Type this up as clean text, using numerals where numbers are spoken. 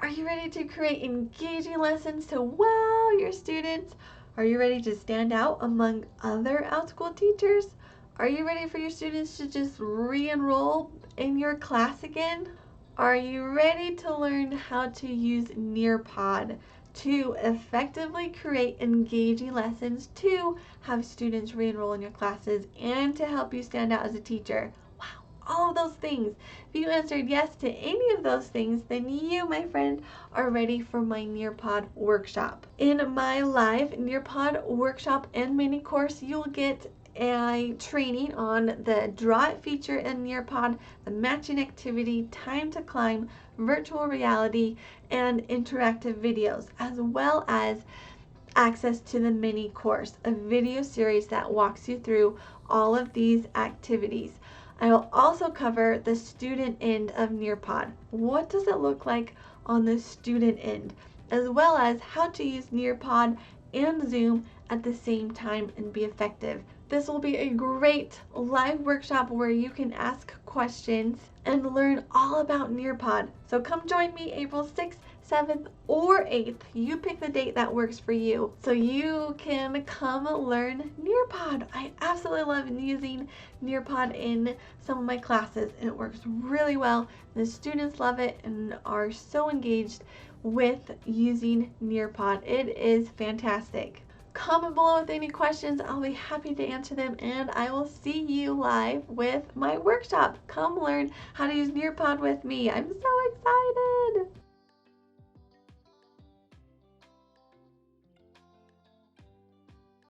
Are you ready to create engaging lessons to wow your students? Are you ready to stand out among other Outschool teachers? Are you ready for your students to just re-enroll in your class again? Are you ready to learn how to use Nearpod to effectively create engaging lessons to have students re-enroll in your classes and to help you stand out as a teacher? Wow, all of those things. If you answered yes to any of those things, then you, my friend, are ready for my Nearpod workshop. In my live Nearpod workshop and mini course, you'll get a training on the Draw It feature in Nearpod, the matching activity, time to climb, virtual reality, and interactive videos, as well as access to the mini course, a video series that walks you through all of these activities. I will also cover the student end of Nearpod. What does it look like on the student end? As well as how to use Nearpod and Zoom at the same time and be effective. This will be a great live workshop where you can ask questions and learn all about Nearpod. So come join me April 6th, 7th, or 8th. You pick the date that works for you so you can come learn Nearpod. I absolutely love using Nearpod in some of my classes, and it works really well. The students love it and are so engaged with using Nearpod. It is fantastic. Comment below with any questions. I'll be happy to answer them, and I will see you live with my workshop. Come learn how to use Nearpod with me. I'm so excited.